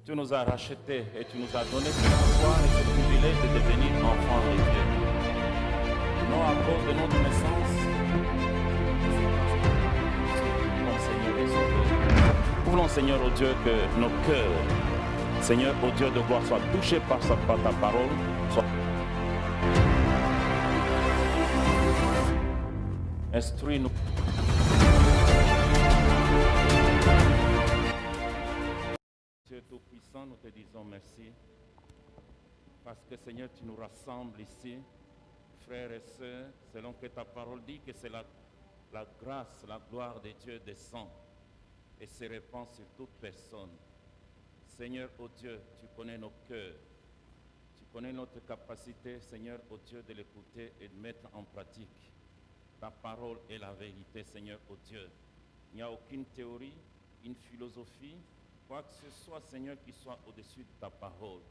Tu nous as rachetés et tu nous as donné ce pouvoir et ce privilège de devenir enfants de Dieu. Non à cause de notre naissance, mon Seigneur est sauvé. Nous voulons, Seigneur, oh Dieu, que nos cœurs, Seigneur, oh Dieu de gloire, soient touchés par ta parole. Instruis-nous. Dieu Tout-Puissant, nous te disons merci. Parce que, Seigneur, tu nous rassembles ici, frères et sœurs, selon que ta parole dit que c'est la grâce, la gloire de Dieu descend et se répand sur toute personne. Seigneur, oh Dieu, tu connais nos cœurs. Tu connais notre capacité, Seigneur, oh Dieu, de l'écouter et de mettre en pratique. Ta parole est la vérité, Seigneur, oh Dieu. Il n'y a aucune théorie, une philosophie, quoi que ce soit, Seigneur, qui soit au-dessus de ta parole.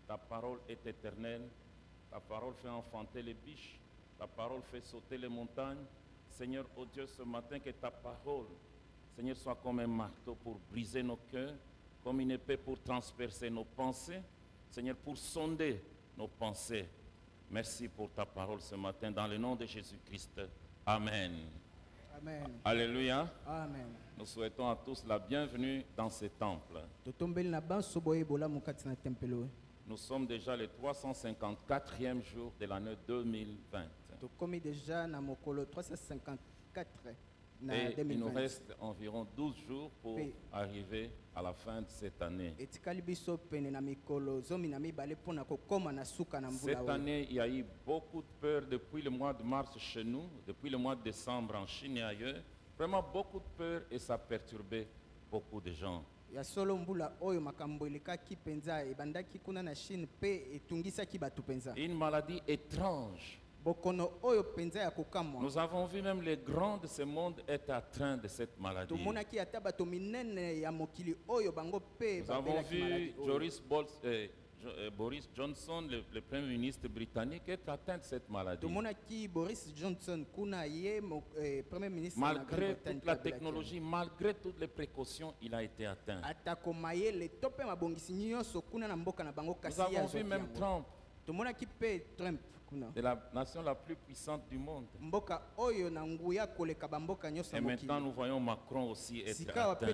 Ta parole est éternelle. Ta parole fait enfanter les biches. Ta parole fait sauter les montagnes. Seigneur, oh Dieu, ce matin, que ta parole, Seigneur, soit comme un marteau pour briser nos cœurs, comme une épée pour transpercer nos pensées. Seigneur, pour sonder nos pensées. Merci pour ta parole ce matin, dans le nom de Jésus-Christ. Amen. Amen. Alléluia. Amen. Nous souhaitons à tous la bienvenue dans ce temple. Nous sommes déjà le 354e jour de l'année 2020. Et il nous reste environ 12 jours pour arriver à la fin de cette année. Cette année, il y a eu beaucoup de peur depuis le mois de mars chez nous, depuis le mois de décembre en Chine et ailleurs. Vraiment beaucoup de peur et ça a perturbé beaucoup de gens. Une maladie étrange. Nous avons vu même les grands de ce monde être atteints de cette maladie. Nous avons vu Boris Johnson, le Premier ministre britannique, être atteint de cette maladie. Malgré toute la technologie, malgré toutes les précautions, il a été atteint. Nous avons vu même Trump, de la nation la plus puissante du monde. Et maintenant nous voyons Macron aussi être atteint.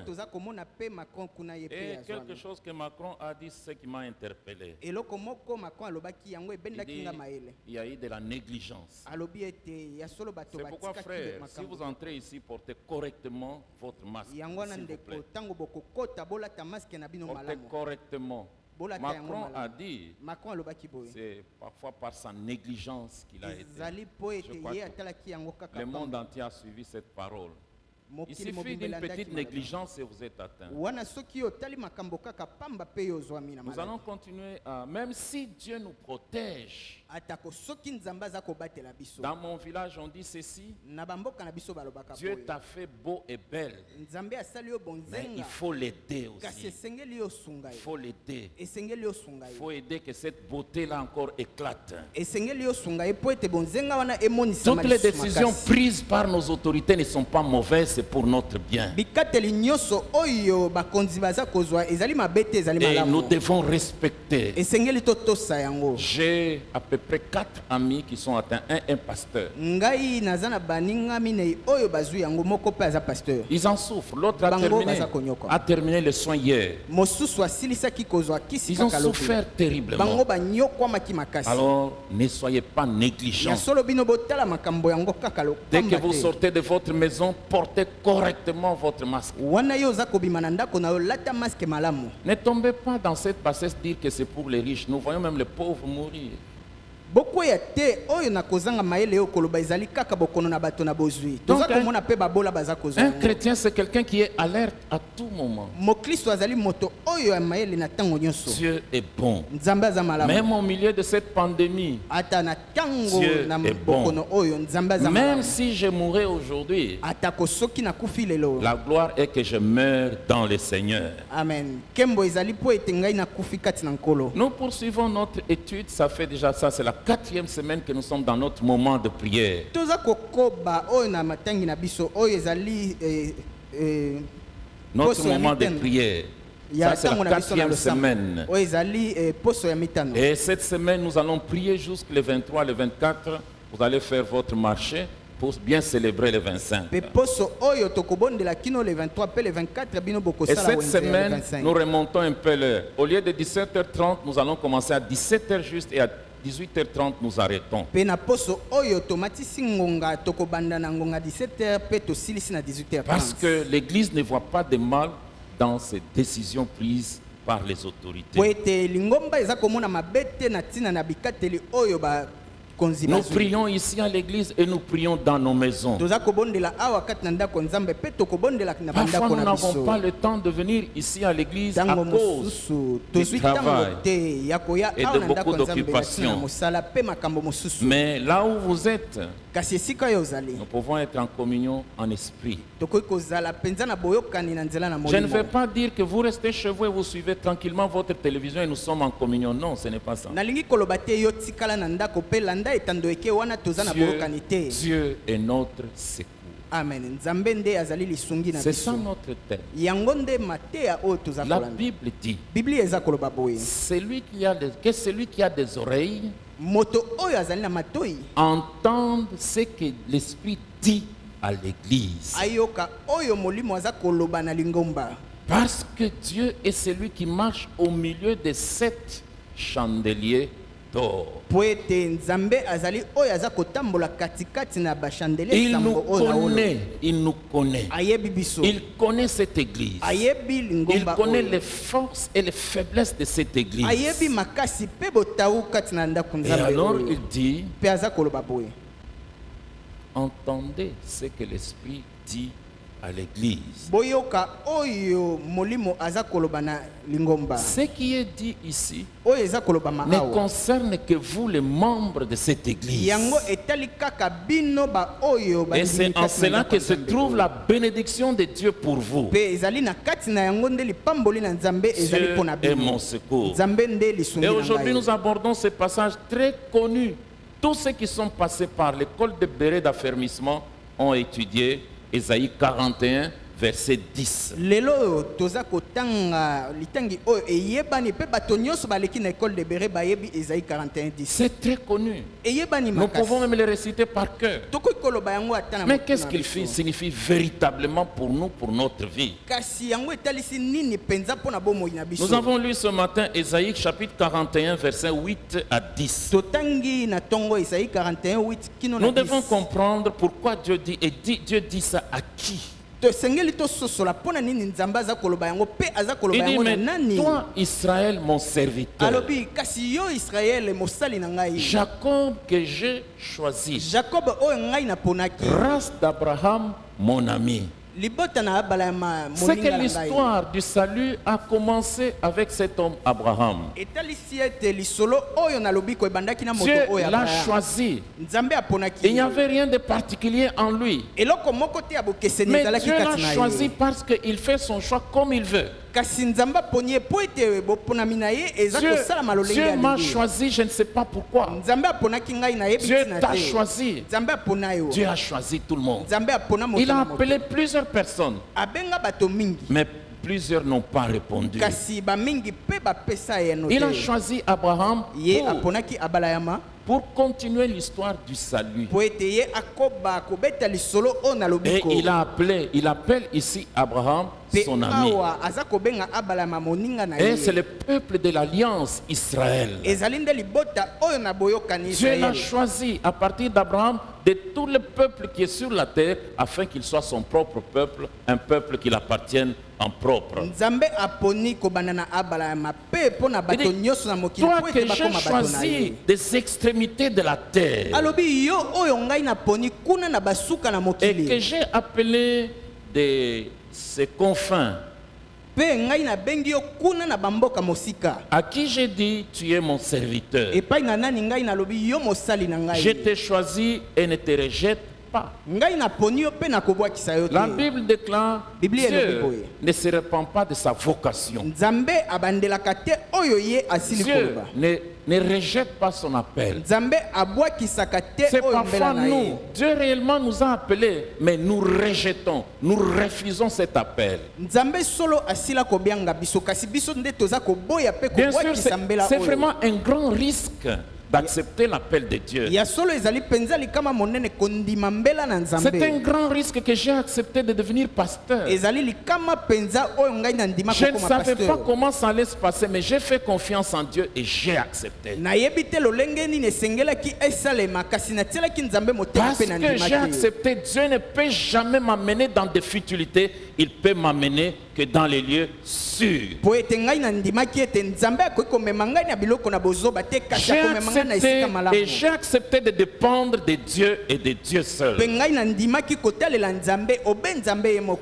Et quelque chose que Macron a dit, c'est ce qui m'a interpellé. Il dit, il y a eu de la négligence. C'est pourquoi, frère, si vous entrez ici, portez correctement votre masque, s'il vous plaît. Portez correctement. Macron a dit, c'est parfois par sa négligence qu'il a été. Je crois que le monde entier a suivi cette parole. Il suffit d'une petite négligence et vous êtes atteint. Nous allons continuer à, même si Dieu nous protège. Dans mon village, on dit ceci: Dieu t'a fait beau et belle, mais il faut l'aider aussi. Il faut l'aider. Il faut aider que cette beauté-là encore éclate. Toutes les décisions prises par nos autorités ne sont pas mauvaises, c'est pour notre bien. Et nous devons respecter. J'ai à peu près 4 amis qui sont atteints, un pasteur. Ils en souffrent. L'autre a terminé le soin hier. Ils ont souffert terriblement. Alors, ne soyez pas négligents. Dès que vous sortez de votre maison, portez correctement votre masque. Ne tombez pas dans cette bassesse dire que c'est pour les riches. Nous voyons même les pauvres mourir. Donc, un chrétien, c'est quelqu'un qui est alerte à tout moment. Dieu est bon. Même au milieu de cette pandémie, Dieu est bon. Même si je mourrais aujourd'hui, la gloire est que je meurs dans le Seigneur. Amen. Nous poursuivons notre étude. Ça fait déjà ça, c'est la 4e semaine que nous sommes dans notre moment de prière. Notre moment de prière. Ça, c'est la 4e semaine. Et cette semaine, nous allons prier jusqu'au 23, le 24. Vous allez faire votre marché pour bien célébrer le 25. Et cette semaine, nous remontons un peu l'heure. Au lieu de 17h30, nous allons commencer à 17h juste et à 18h30, nous arrêtons. Parce que l'Église ne voit pas de mal dans ces décisions prises par les autorités. Nous prions ici à l'église et nous prions dans nos maisons. Parfois, nous n'avons pas le temps de venir ici à l'église à cause du travail et de beaucoup d'occupations. Mais là où vous êtes, nous pouvons être en communion en esprit. Je ne veux pas dire que vous restez chez vous et vous suivez tranquillement votre télévision et nous sommes en communion. Non, ce n'est pas ça. Dieu est notre secours. Amen. C'est ça notre thème. La Bible dit que celui qui a des oreilles entende ce que l'Esprit dit à l'Église. Parce que Dieu est celui qui marche au milieu de 7 chandeliers d'or. Il nous connaît. Il connaît cette église. Il connaît les forces et les faiblesses de cette église. Et alors il dit, entendez ce que l'Esprit dit à l'église. Ce qui est dit ici ne concerne que vous, les membres de cette église. Et c'est en cela que se trouve la bénédiction de Dieu pour vous. Dieu est mon secours. Et aujourd'hui, nous abordons ce passage très connu. Tous ceux qui sont passés par l'école de Béret d'affermissement ont étudié Ésaïe 41, verset 10. C'est très connu. Nous pouvons même le réciter par cœur. Mais qu'est-ce qu'il signifie véritablement pour nous, pour notre vie? Nous avons lu ce matin Ésaïe chapitre 41, verset 8 à 10. Nous devons comprendre pourquoi Dieu dit, et Dieu dit ça à qui? Il dit, mais toi, Israël, mon serviteur, Jacob que j'ai choisi, race d'Abraham, mon ami. C'est que l'histoire du salut a commencé avec cet homme Abraham. Dieu l'a choisi. Il n'y avait rien de particulier en lui. Mais Dieu l'a choisi parce qu'il fait son choix comme il veut. Dieu m'a choisi, je ne sais pas pourquoi. Dieu t'a choisi. Dieu a choisi tout le monde. Il a appelé plusieurs personnes, mais plusieurs n'ont pas répondu. Il a choisi Abraham pour continuer l'histoire du salut. Et il appelle ici Abraham son ami. Et c'est le peuple de l'alliance Israël. Dieu l'a choisi à partir d'Abraham de tout le peuple qui est sur la terre afin qu'il soit son propre peuple, un peuple qui l'appartienne en propre. Il dit, toi que j'ai choisi des extrémités de la terre et que j'ai appelé de ses confins, à qui j'ai dit tu es mon serviteur. Je t'ai choisi et ne te rejette pas. La Bible déclare que Dieu ne se répand pas de sa vocation. Dieu ne rejette pas son appel. C'est parfois nous, Dieu réellement nous a appelés, mais nous rejetons, nous refusons cet appel. Bien sûr, c'est vraiment un grand risque d'accepter l'appel de Dieu. C'est un grand risque que j'ai accepté de devenir pasteur. Je ne savais pas comment ça allait se passer, mais j'ai fait confiance en Dieu et j'ai accepté. Parce que j'ai accepté, Dieu ne peut jamais m'amener dans des futilités, il peut m'amener que dans les lieux sûrs. J'ai accepté de dépendre de Dieu et de Dieu seul.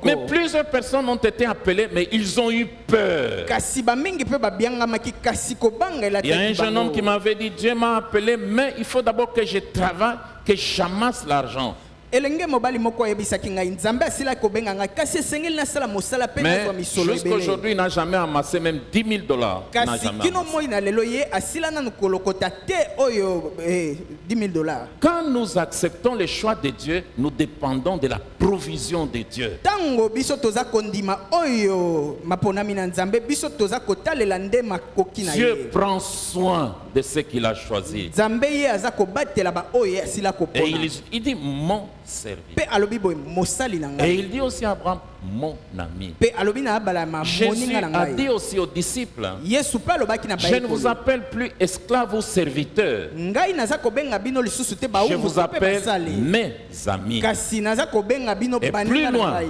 Mais plusieurs personnes ont été appelées, mais ils ont eu peur. Il y a un jeune homme qui m'avait dit, Dieu m'a appelé, mais il faut d'abord que je travaille, que j'amasse l'argent. Mais jusqu'aujourd'hui, il n'a jamais amassé même $10 000. Quand nous acceptons le choix de Dieu, nous dépendons de la provision de Dieu. Dieu prend soin de ce qu'il a choisi. Et il dit mon serviteur. Et il dit aussi à Abraham, mon ami. Jésus a dit aussi aux disciples, je ne vous appelle plus esclaves ou serviteurs. Je vous appelle mes amis. Et plus loin,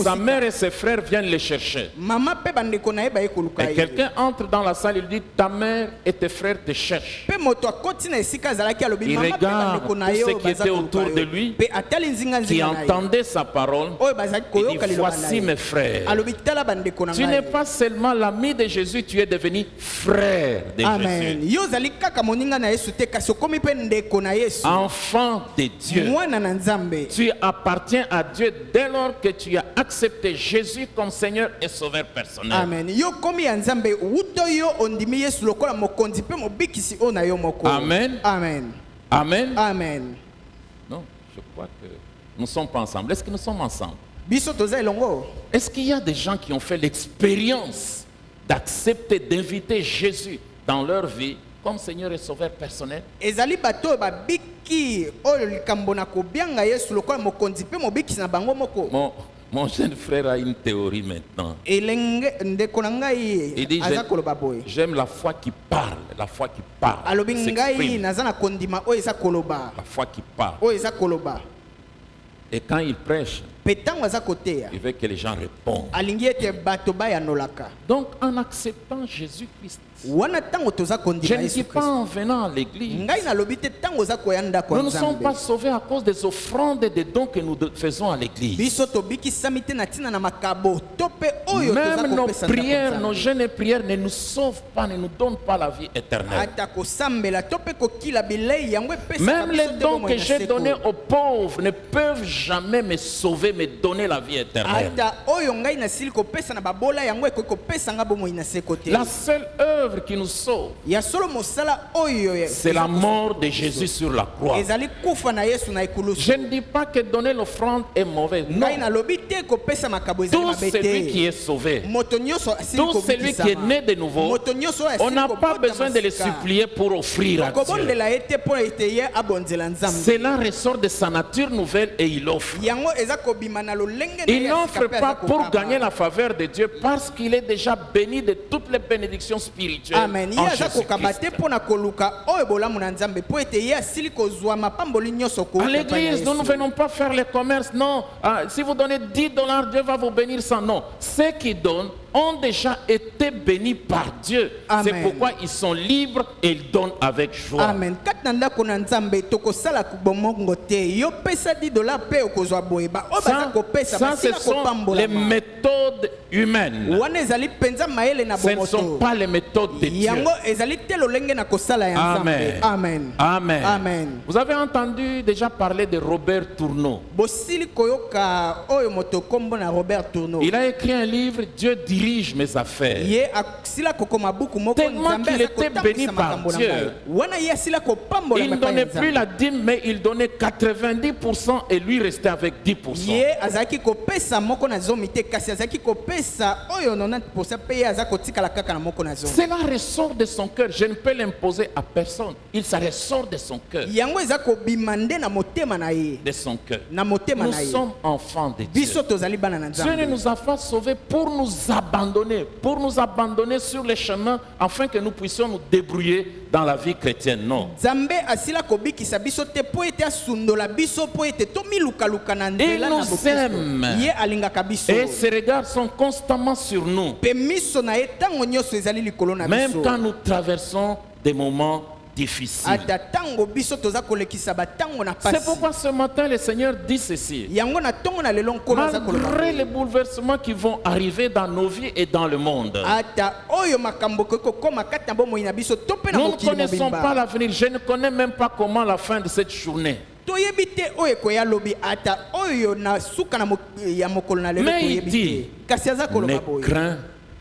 sa mère et ses frères viennent les chercher. Et quelqu'un entre dans la salle, il dit, ta mère et tes frères te cherchent. Il regarde tous ceux qui étaient autour de lui, qui entendaient sa parole. Il dit, voici mes frères. Tu n'es pas seulement l'ami de Jésus, tu es devenu frère de Jésus. Enfant de Dieu. Tu appartiens à Dieu dès lors que tu as accepté Jésus comme Seigneur et Sauveur personnel. Amen. Amen. Amen. Amen. Non, je crois que nous ne sommes pas ensemble. Est-ce que nous sommes ensemble? Est-ce qu'il y a des gens qui ont fait l'expérience d'accepter, d'inviter Jésus dans leur vie comme Seigneur et Sauveur personnel? Mon jeune frère a une théorie maintenant. Il dit, j'aime la foi qui parle. La foi qui parle. La foi qui parle. Et quand il prêche, il veut que les gens répondent. Donc en acceptant Jésus-Christ, je ne dis pas en venant à l'église. Nous ne sommes pas sauvés à cause des offrandes et des dons que nous faisons à l'église. Même nos prières, nos jeûnes et prières ne nous sauvent pas, ne nous donnent pas la vie éternelle. Même les dons que j'ai donnés aux pauvres ne peuvent jamais me sauver, me donner la vie éternelle. La seule œuvre qui nous sauve, c'est la mort de Jésus sur la croix. Je ne dis pas que donner l'offrande est mauvais. Non. Tout celui qui est sauvé, tout celui qui est né de nouveau, on n'a pas besoin de le supplier pour offrir à Dieu. Cela ressort de sa nature nouvelle et il offre. Il n'offre pas pour gagner la faveur de Dieu parce qu'il est déjà béni de toutes les bénédictions spirituelles. Amen. À l'église, nous ne venons pas faire le commerce. Non, si vous donnez $10, Dieu va vous bénir sans. Non, ceux qui donnent ont déjà été bénis par Dieu. Amen. C'est pourquoi ils sont libres et ils donnent avec joie. Amen. Katnanda konanzambe tokosala kubomongo te. Yo pesa $10 pe okozwa boyeba. O baza ko pesa Ça, ce basila ko sont pambola. les méthodes humaines. Wana ezali penza maele na Ce ne sont bomoto. pas les méthodes de Dieu. Yango ezali telo lenge na kosala ya nzambe. Amen. Amen. Amen. Amen. Vous avez entendu déjà parler de Robert Tourneau. Bosili koyoka oyo moto kombo na Robert Tourneau. Il a écrit un livre, Dieu dirige mes affaires. Ye aksila kokoma buku moko Tellement nzambe qu'il était béni par Dieu. Wana ye asila ko pambola Il ne donnait plus la dîme, mais il donnait 90% et lui restait avec 10%. ye azaki ko pesa moko na zomi te kasi azaki ko pesa oyo 90% pe ye azako tikala kaka na moko na zomi. Cela ressort de son cœur. Je ne peux l'imposer à personne. Ça ressort de son cœur. Yango ezako bimande na motema na ye. De son cœur. Na motema Nous na ye. sommes enfants de Dieu. Biso tozali bana na Dieu ne nzambe. nous a pas sauvés pour nous abandonner sur les chemins afin que nous puissions nous débrouiller dans la vie chrétienne. Non. Nzambe asila ko bikisa biso te po ete asundola biso po ete tomi luka luka na Il nzela na nous bokristo. aime. Ye alingaka biso. Et ses regards sont constamment sur nous. Pe miso na ye tango nyonso ezali likolo na Même biso. quand nous traversons des moments difficiles. Ata tango biso toza kolekisa ba tango na pasi. C'est pourquoi ce matin le Seigneur dit ceci. Yango na tongo na lelo nkolo aza koloba. Malgré les bouleversements qui vont arriver dans nos vies et dans le monde, Ata oyo makambo koko koma kati na bomoi na biso to pe na nous ne mokili connaissons pas mobimba. l'avenir. Je ne connais même pas comment la fin de cette journée. Toyebi te oyo ekoya lobi ata oyo na suka na ya mokolo na lelo Mais il toyebi dit, te. Kasi aza ne koloba boye. crains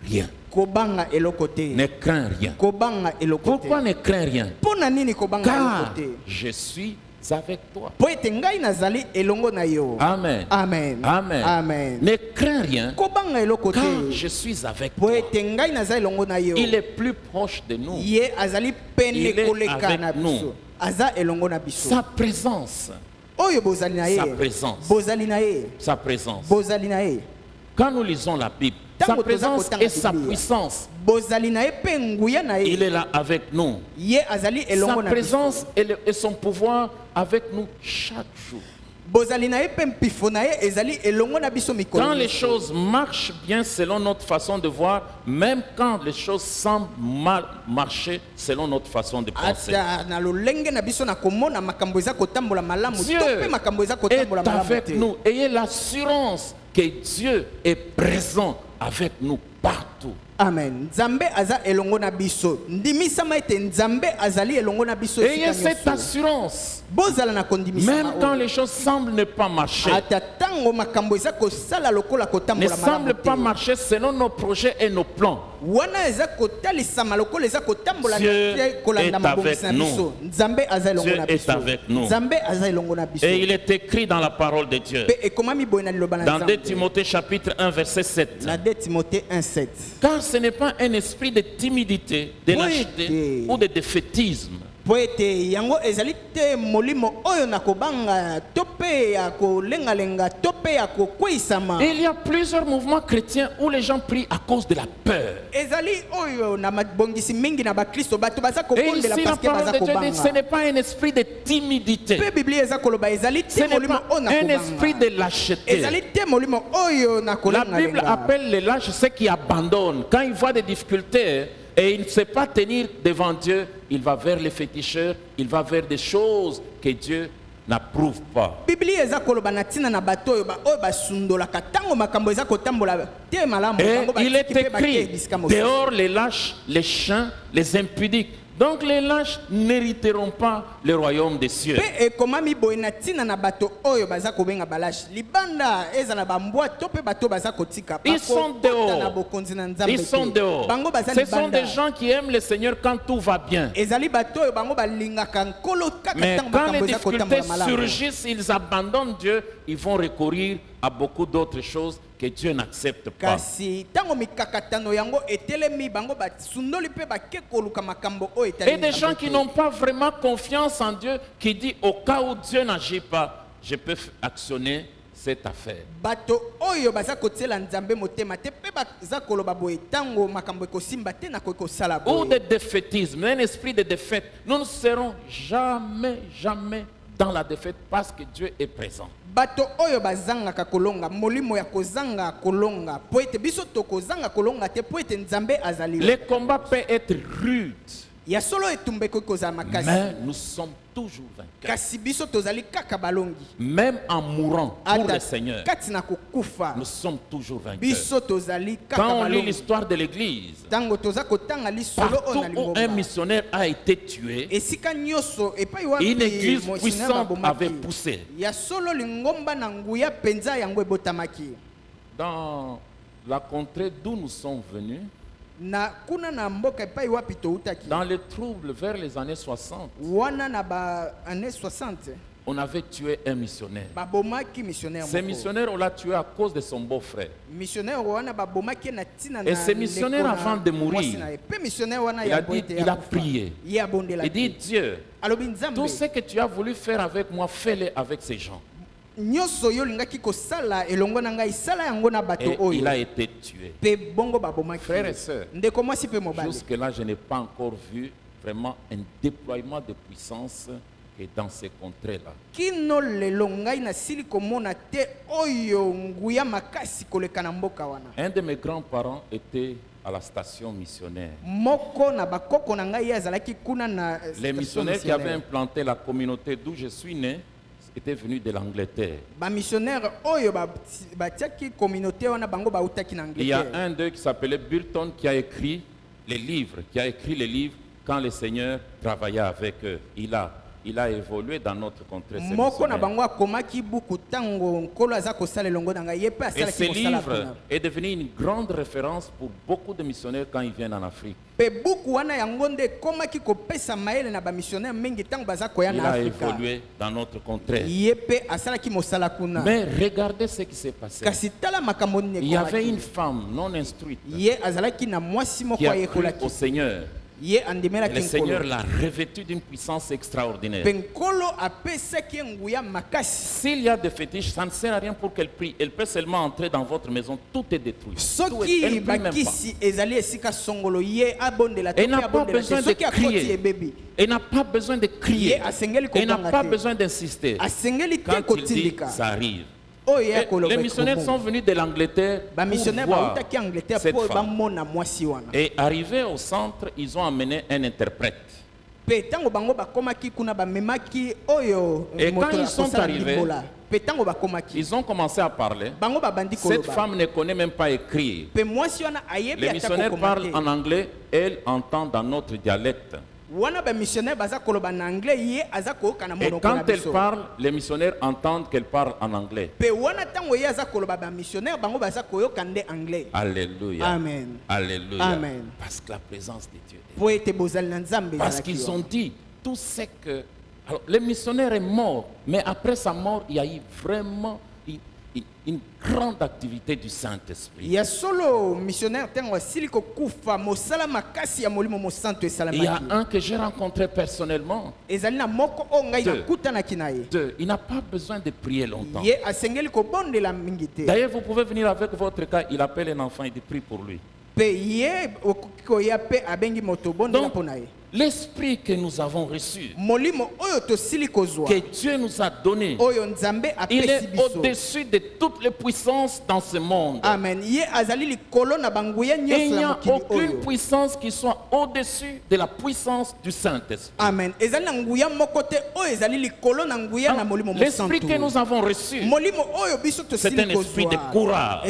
rien. Kobanga eloko te. Ne crains rien. Kobanga eloko te. Pourquoi ne crains rien? Pona nini kobanga eloko Car te? je suis avec toi. Po ete ngai nazali elongo na yo. Amen. Amen. Amen. Amen. Ne crains rien, Kobanga eloko car te. je suis avec Po toi. ete ngai nazali elongo na yo. Il est plus proche de nous. Ye azali Il pene est koleka avec na nous. biso. Aza elongo na biso. Sa présence, Oyo bozali na ye. sa présence, Bozali na ye. sa présence. Bozali na ye. Quand nous lisons la Bible, sa Tango toza présence kotanga et sa Biblia. puissance, Bozali na ye pe nguya na il ye. est là avec nous. Ye azali Sa elongo na biso. présence et son pouvoir avec nous chaque jour. Bozali na ye pe mpifo na ye ezali elongo na biso mikolo. Quand les nyonso. choses marchent bien selon notre façon de voir, même quand les choses semblent mal marcher selon notre façon de penser. Ata na lolenge na biso na komona makambo eza kotambola malamu Dieu to pe makambo eza est kotambola malamu avec te. nous. Ayez l'assurance que Dieu est présent avec nous partout. Amen. Nzambe aza elongo na biso. Ndimisama ete Nzambe azali elongo na biso Ayez esika cette nyonso. assurance. Bozala na kondimisama. Même quand oyo. les choses semblent ne pas marcher, Ata tango makambo eza kosala lokola ne kotambola malamu semblent pas te. marcher selon nos projets et nos plans. Wana eza kotalisama lokola eza kotambola Dieu te kolanda est mabongisi na avec biso. Nzambe aza elongo Dieu na est biso. avec nous. Nzambe aza elongo na biso. Et il est écrit dans la parole de Dieu. Pe ekomami boye na liloba na Dans 2 Nzambe. Timothée chapitre 1 verset 7. Na 2 Timothée 1:7. Car ce n'est pas un esprit de timidité, de Oui, lâcheté oui. ou de défaitisme, Po ete yango ezali te molimo oyo na kobanga to pe ya kolengalenga to pe ya kokweyisama. Et il y a plusieurs mouvements chrétiens où les gens prient à cause de la peur. Ezali oyo na mabongisi mingi na bakristo bato baza Et kobondela ici la parce que parole baza de Dieu dit, ce kobanga. n'est pas un esprit de timidité, Pe Biblia eza koloba ezali ce te n'est molimo pas oyo na un esprit kobanga. de lâcheté. Ezali te molimo oyo na La kolengalenga. Bible appelle les lâches ceux qui abandonnent. Quand ils voient des difficultés et il ne sait pas tenir devant Dieu, il va vers les féticheurs, il va vers des choses que Dieu n'approuve pas. Biblia eza koloba na tina na bato oyo basundolaka tango makambo eza kotambola te malamu. Et Bango il est batiki pe bakei écrit, bisika mosusu. dehors les lâches, les chiens, les impudiques. Donc les lâches n'hériteront pas le royaume des cieux. Pe ekomami boye na tina na bato oyo baza kobenga balashi libanda eza na bambwa to pe bato baza kotika Ils sont bakokota na dehors. bokonzi na Nzambe Ils sont te. dehors. Bango baza Ce sont libanda des gens qui aiment le Seigneur quand tout va bien. ezali bato oyo bango balingaka nkolo kaka Mais ntango quand les makambo eza difficultés kotambola malamu. surgissent, ils abandonnent Dieu, ils vont recourir à beaucoup d'autres choses que Dieu n'accepte pas. kasi ntango mikakatano yango etelemi bango basundoli mpe bake koluka makambo oyo etali Et des gens Nzambe qui te. n'ont pas vraiment confiance en Dieu, qui disent au cas où Dieu n'agit pas, je peux actionner cette affaire. bato oyo baza kotiela Nzambe motema te mpe baza koloba boye ntango makambo ekosimba te nakoki kosala Ou boye. de défaitisme, un esprit de défaite. Nous ne serons jamais dans la défaite parce que Dieu est présent. bato oyo bazangaka kolonga molimo ya kozanga kolonga po ete biso tokozanga kolonga te po ete nzambe azali. Les combats peuvent être rudes, ya solo etumba ekoki kozala makasi mais nous sommes toujours vainqueurs. kasi biso tozali kaka balongi Même en mourant pour ata le Seigneur, kati na kokufa nous sommes toujours vainqueurs. biso tozali kaka Quand on lit balongi. l'histoire de l'Église, Tango toza kotanga lisolo partout oyo na où un lingomba missionnaire a été tué, esika nyonso epai une wapi église missionnaire puissante babomaki, avait poussé. ya solo lingomba na nguya penza yango ebotamaki. Dans la contrée d'où nous sommes venus, Na kuna na mboka epai wapi toutaki dans les troubles vers les années 60, wana na ba années 60 on avait tué un missionnaire. babomaki missionnaire Ce moko. missionnaire, on l'a tué à cause de son beau-frère. Missionnaire wana babomaki na tina Et na ce missionnaire, ndeko na avant de mourir, mwasi na ye. Pe missionnaire wana Il ya a dit, boite il ya a kufa. prié. Ye abondela Il dit, te. Dieu, Alobi nzambe tout ce que tu as voulu faire avec moi, fais-le avec ces gens. nyonso yo lingaki kosala elongo na ngai sala yango na bato Et oyo il a été tué. pe bongo babomaki. Frères et sœurs, ndeko mwasi pe mobali jusque-là, je n'ai pas encore vu vraiment un déploiement de puissance que dans ces contrées-là. kino lelo ngai nasili komona te oyo nguya makasi koleka na mboka wana. Un de mes grands-parents était à la station missionnaire. Moko na bakoko na ngai ye azalaki kuna na Les station missionnaires qui avaient missionnaire. implanté la communauté d'où je suis né étaient venus de l'Angleterre. Bamissionnaire oyo batiaki communauté wana bango bautaki na Il y a Angleterre. un d'eux qui s'appelait Burton qui a écrit les livres, quand le Seigneur travaillait avec eux. Il a évolué dans notre contrée. ce Moko na missionnaire. bango akomaki buku tango nkolo aza kosala elongo na ngai ye pe Et ce asalaki mosala livre kuna. est devenu une grande référence pour beaucoup de missionnaires quand ils viennent en Afrique. Pe buku wana yango nde ekomaki kopesa mayele na bamissionnaire mingi ntango baza koya Il na a Afrika. évolué dans notre contrée. Ye pe asalaki mosala kuna. Mais regardez ce qui s'est passé. Kasi tala makambo nini Il y avait ekomaki. une femme non instruite Ye azalaki na mwasi moko qui a cru ayekolaki. au Seigneur. Ye Et andemelaki le Seigneur nkolo. l'a revêtu d'une puissance extraordinaire. Pe nkolo apesaki ye nguya makasi. S'il y a des fétiches, ça ne sert à rien pour qu'elle prie. Elle peut seulement entrer dans votre maison, tout est détruit. Tout est- Soki elle ne prie même pas. bakisi ezali esika songolo ye abondela te Elle n'a pe pas abondela te. besoin de Soki akoti crier. ebebi Elle n'a pas besoin de crier. Ye asengeli Elle n'a kobanga pas te. besoin d'insister. asengeli te Quand il dit, kotindika ça arrive. oyo Et ya koloba les missionnaires sont venus de l'Angleterre pour bamissionnaire voir bautaki Angleterre cette po femme. bamona mwasi wana. Et arrivés au centre, ils ont amené un interprète. Pe tango bango bakomaki kuna bamemaki oyo Et moto quand ya ils sont kosala arrivés, libola. Pe tango bakomaki Ils ont commencé à parler. bango babandi Cette koloba. femme ne connaît même pas écrire. Pe mwasi wana ayebi Les ata missionnaires kokoma parlent te. en anglais, elle entend dans notre dialecte. wana bamissionnaire baza koloba na anglais ye aza koyoka na Et monoko na quand elle biso. parle, les missionnaires entendent qu'elle parle en anglais. Pe wana tango ye aza koloba bamissionnaire bango baza koyoka nde anglais. Alléluia. Amen. Alléluia. Amen. Parce que la présence de Dieu est là. Po ete bozali na nzambe Parce ezalaki qu'ils wana. ont dit tout ce que... Alors, le missionnaire est mort, mais après sa mort, il y a eu vraiment une grande activité du Saint-Esprit. ya solo missionnaire ntango asili kokufa mosala makasi ya molimo mosanto Il y a esalamaki. un que j'ai rencontré personnellement. ezali na moko oyo ngai Deux. nakutanaki na ye. Il n'a pas besoin de prier longtemps. Ye asengeli kobondela mingi te. D'ailleurs, vous pouvez venir avec votre cas, il appelle un enfant, il dit prie pour lui. Pe ye okoki koya pe abengi moto bondela Donc, mpo na ye. l'esprit que nous avons reçu, molimo oyo tosili kozwa que Dieu nous a donné, oyo nzambe il apesi est biso. au-dessus de toutes les puissances dans ce monde. Amen. Ye azali likolo na banguya Et il nyonso n'y ya a mokili aucune oyo. puissance qui soit au-dessus de la puissance du Saint-Esprit. Amen. Ezali na nguya moko te oyo ezali likolo na nguya na molimo L'esprit que mosantu. nous avons reçu, molimo oyo biso c'est tosili un esprit de kozwa courage,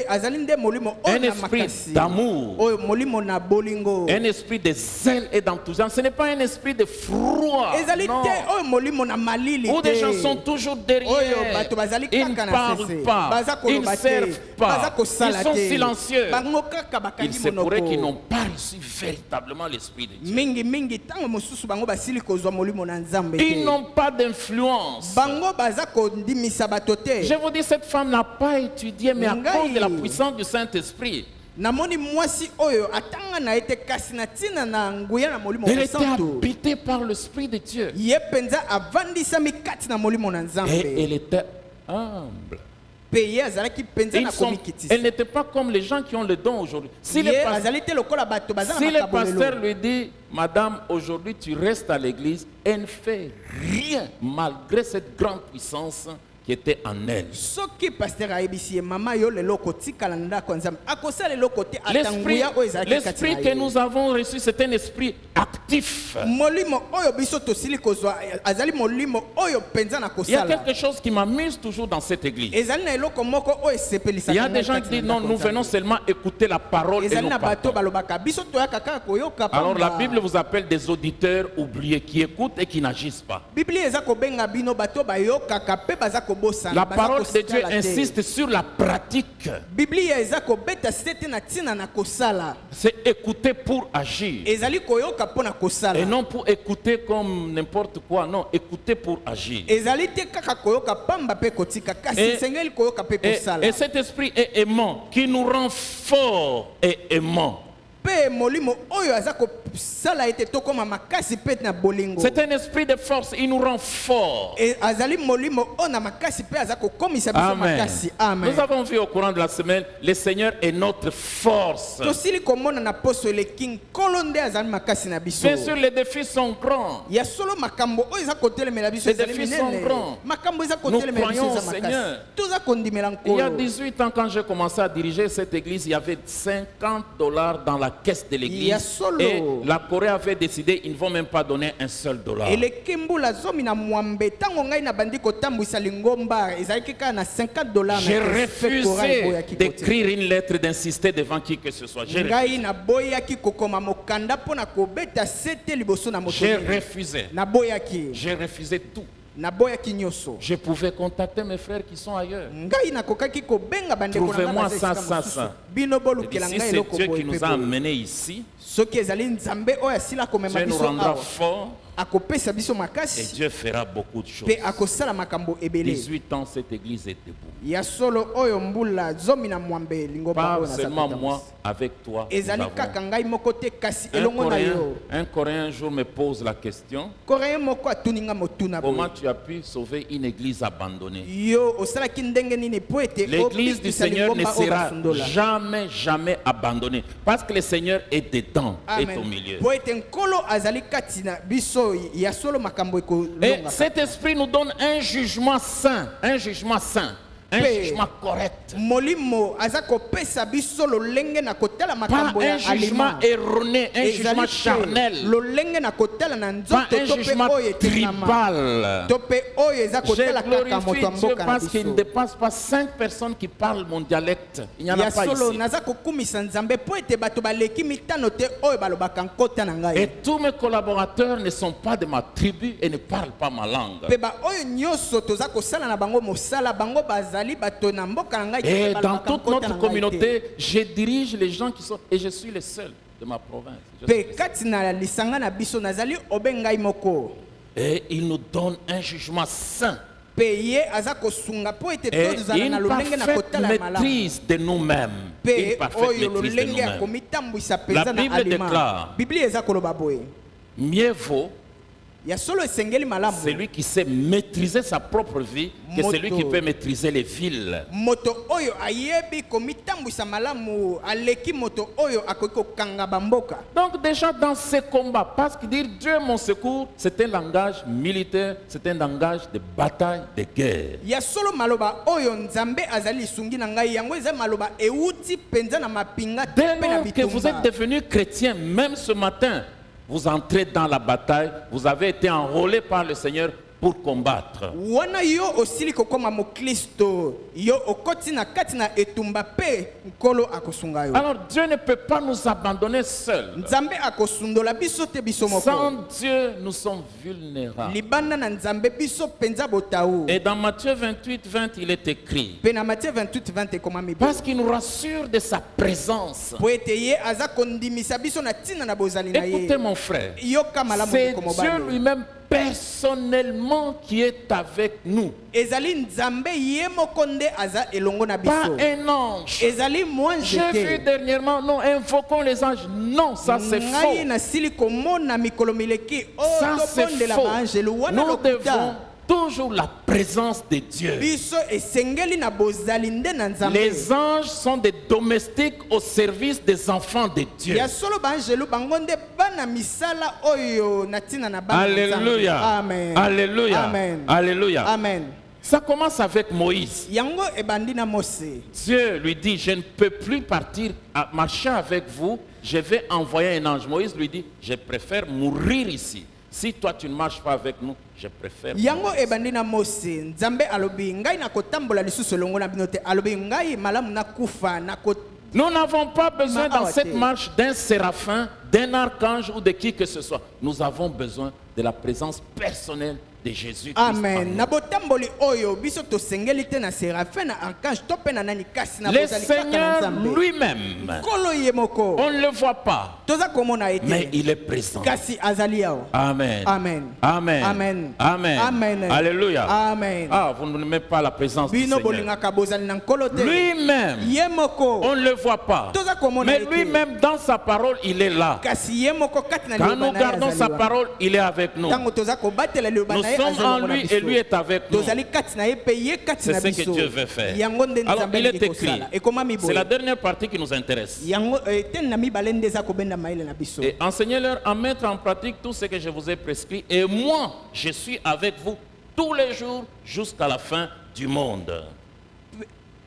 azali nde molimo oyo un na esprit makasi d'amour, oyo molimo na bolingo un esprit de zèle et d'enthousiasme. Ce n'est pas un esprit de froid. ezali Non. te oyo molimo na malili Où des te gens sont toujours oyo derrière. bato bazali Ils ne kaka na parlent sese pas. baza Ils ne koloba te servent baza pas. kosala Ils sont te silencieux. bango kaka Il bakangi se pourrait qu'ils monoko n'ont pas reçu véritablement l'Esprit de Dieu. mingi ntango mosusu bango basili kozwa molimo na nzambe Ils te n'ont pas d'influence. bango baza kondimisa bato te. Je vous dis, cette femme n'a pas étudié, mais à Ngai. cause de la puissance du Saint-Esprit, namoni mwasi oyo atanga na ete kasi na ntina na nguya na molimo elle était mosantu habitée par l'Esprit de Dieu. ye mpenza avandisami kati na molimo na Et nzambe elle était humble. Ye azalaki penza na komikitisa. Elle n'était pas comme les gens qui ont le don aujourd'hui. Si Ye le azali te lokola bato baza na si le makabo lelo. pasteur lui dit, Madame, aujourd'hui tu restes à l'église, elle ne fait rien malgré cette grande puissance qui était en elle. Soki pasteur ayebisi ye mama yo lelo kotikala ndako nzambe akosala lelo kote atanguya oyo ezalaki kati na L'esprit que ye. nous avons reçu, c'est un esprit actif. Molimo oyo biso tosili kozwa azali molimo oyo penza na Il y a kosala. quelque chose qui m'amuse toujours dans cette église. Ezali na eloko moko oyo esepelisaka. Il y a des gens qui disent non, nous venons seulement écouter la parole et ezali non na pas. bato balobaka biso toyaka kaka koyoka pamba. Alors la Bible vous appelle des auditeurs oubliés qui écoutent et qui n'agissent pas. Biblia eza kobenga bino bato bayokaka pe baza kobosana. La baza parole de Dieu kosala te. insiste sur la pratique. Biblia eza kobeta sete na tina na kosala. C'est écouter pour agir. Ezali koyoka pona kosala. Et non pour écouter comme n'importe quoi. Non, écouter pour agir. Ezali te kaka koyoka pamba pe kotika kasi sengeli koyoka pe kosala. Et cet esprit est aimant qui nous rend forts et aimants. Pe molimo oyo aza kosala ete tokoma makasi pe na bolingo. C'est un esprit de force, il nous rend forts. Et azali molimo ona makasi pe aza kokomisa biso Amen. makasi. Amen. Nous avons vu au courant de la semaine, le Seigneur est notre force. Tosili komona na poso le king kolonde azali makasi na biso. Bien sûr, les défis sont grands. Ya solo makambo oyo eza kotelemela biso Les ezali défis minene. sont grands. Makambo eza kotelemela biso croyons eza au Seigneur. makasi. Toza kondimela Il y a nkolo. 18 ans, quand j'ai commencé à diriger cette église, il y avait $50 dans la caisse de Il y a l'église. solo. Et la Corée avait décidé, ils ne vont même pas donner un seul dollar. Eleki mbula zomi na mwambe tango ngai na bandi kotambwisa lingomba ezalaki kaka na $50 J'ai na refusé d'écrire une lettre, d'insister devant qui que ce soit. J'ai ngai na boyaki kokoma mokanda pona kobeta sete liboso na moto. refusé. Na boyaki. J'ai refusé tout. Na boyaki nyoso. Je pouvais contacter mes frères qui sont ailleurs. Ngai nakokaki kobenga bandeko na Trouvez-moi baza ça, esika ça, mosusu. ça. Bino Et bolukela si ngai c'est eloko Dieu boye qui nous pe a boye. amenés ici, Soki ezali nzambe oyo asila komema Dieu nous biso rendra awa forts akopesa biso et makasi Dieu fera beaucoup de choses. pe akosala makambo ebele. 18 ans, cette église est debout. Ya solo oyo mbula zomi na mwambe lingomba Pas oyo na seulement Satan. moi, avec toi. nous Ezali avons. kaka ngai moko te kasi Un elongo na yo. Coréen un jour me pose la question, Coréen moko atuninga motuna comment boye. tu as pu sauver une église abandonnée? Yo osalaki ndenge nini po ete L'église du obikisa Seigneur ne lingomba oyo sera basundola. jamais, jamais abandonnée. Parce que le Seigneur est dedans, est au milieu. Po ete nkolo azali kati na biso ya solo makambo Et ekolonga. cet esprit nous donne un jugement saint, un jugement jugement correct. Molimo aza kopesa biso lolenge na kotala Pas makambo ya un jugement alima. erroné, un jugement charnel. Lolenge na kotala na Pas nzoto un to pe jugement oyo etekama. tribal. To pe oyo eza Je kotala kaka glorifie moto ya Dieu mboka na parce qu'il ne biso. dépasse pas 5 personnes qui parlent mon dialecte. Il n'y en a Ya pas solo ici. naza kokumisa nzambe po ete bato baleki mitano te oyo balobaka nkota na Et ngai. tous mes collaborateurs ne sont pas de ma tribu et ne parlent pas ma langue. Pe ba oyo nyonso toza kosala na bango mosala bango bazali bato na mboka na ngai te Et dans balobaka toute nkota notre na ngai te. communauté, je dirige les gens qui sont... Et je suis le seul de ma province. Je suis Pe le seul. kati na lisanga na biso nazali obe ngai moko. Et il nous donne un jugement saint. Pe ye aza kosunga po ete Et tozala na une lolenge na parfaite kotala ya malamu. maîtrise de nous-mêmes. Une Pe parfaite oyo maîtrise de lolenge ya nous-mêmes. komitambwisa La penza na Bible alima. déclare, Biblia eza koloba boye. mieux vaut Ya solo esengeli malamu. celui qui sait maîtriser sa propre vie que Moto. celui qui peut maîtriser les villes. Moto oyo ayebi komitambwisa malamu aleki moto oyo akoki kokanga bamboka. Donc déjà dans ce combat, parce que dire Dieu mon secours, c'est un langage militaire, c'est un langage de bataille, de guerre. Ya solo maloba oyo nzambe azali sungi na ngai yango eza maloba euti penza na mapinga te Dès pe na lors que vous êtes bitumba. devenu chrétien, même ce matin, vous entrez dans la bataille, vous avez été enrôlé par le Seigneur pour combattre. Wana yo osili kokoma mokristo yo okoti na kati na etumba pe nkolo akosunga yo. Alors Dieu ne peut pas nous abandonner seuls. Nzambe akosundola biso te biso moko. Sans Dieu, nous sommes vulnérables. Libanda na nzambe biso penza botaou. Et dans Matthieu 28, 20, il est écrit, Pe na Matthieu 28:20 ekomami bo. parce qu'il nous rassure de sa présence. Po ete ye aza kondimisa biso na tina na bozali na ye. Écoutez mon frère, Yoka malamu c'est komo Dieu bale. lui-même personnellement qui est avec nous. Ezali nzambe ye moko nde aza elongo na Pas biso. un ange. Ezali mwanze J'ai vu te. dernièrement, non, invoquons les anges. Non, ça c'est Ngai faux. na sili komona mikolo mileki o Ça c'est tobondela faux. baangelu wana Nous lokuta. devons toujours la présence de Dieu. biso esengeli na bozali nde na nzambe. Les anges sont des domestiques au service des enfants de Dieu. ya solo banjelu bango nde bana misala oyo na ntina na bana na Nzambe. Alléluia. Amen. Alléluia. Amen. Alléluia. Amen. Ça commence avec Moïse. yango ebandi na Mose. Dieu lui dit, je ne peux plus partir à marcher avec vous, je vais envoyer un ange. Moïse lui dit, je préfère mourir ici. Si toi tu ne marches pas avec nous, je préfère yango mourir. ebandi na Mose. Nzambe alobi ngai na kotambola lisusu elongo na bino te. Alobi ngai malamu na kufa na ko. Nous n'avons pas besoin dans cette Maawate. marche d'un séraphin, d'un archange ou de qui que ce soit. Nous avons besoin de la présence personnelle de Jésus-Christ. en Amen. nous. Na botamboli oyo biso to sengeli te na séraphin na archange to pe na nani kasi na Le bozali kaka na Seigneur Nzambe. lui-même, Kolo ye moko. on ne le voit pas, Toza komona ete. mais il est présent. Kasi azali yao. Amen. Amen. Amen. Amen. Amen. Amen. Alléluia. Amen. Ah, vous n'aimez pas la présence du Bino Seigneur. bolingaka bozali na nkolo te. Lui-même, Ye moko. on ne le voit pas. Toza komona Mais ete. lui-même, dans sa parole, il est là. Kasi ye moko kati na Quand liloba nous na ye gardons sa azali wa. parole, il est avec nous. Tango toza kobatela liloba Nous na ye sommes azali en ngo na lui biso. et lui est avec nous. Tozali kati na ye pe ye kati C'est na ce que biso. Dieu veut faire. Yango nde Alors, Nzambe il est alingi écrit. kosala. Ekomami C'est la boye. dernière partie qui nous intéresse. Yango tene na mibale nde eza kobenda maele na biso. Et enseignez-leur à mettre en pratique tout ce que je vous ai prescrit. Et moi, je suis avec vous tous les jours jusqu'à la fin du monde.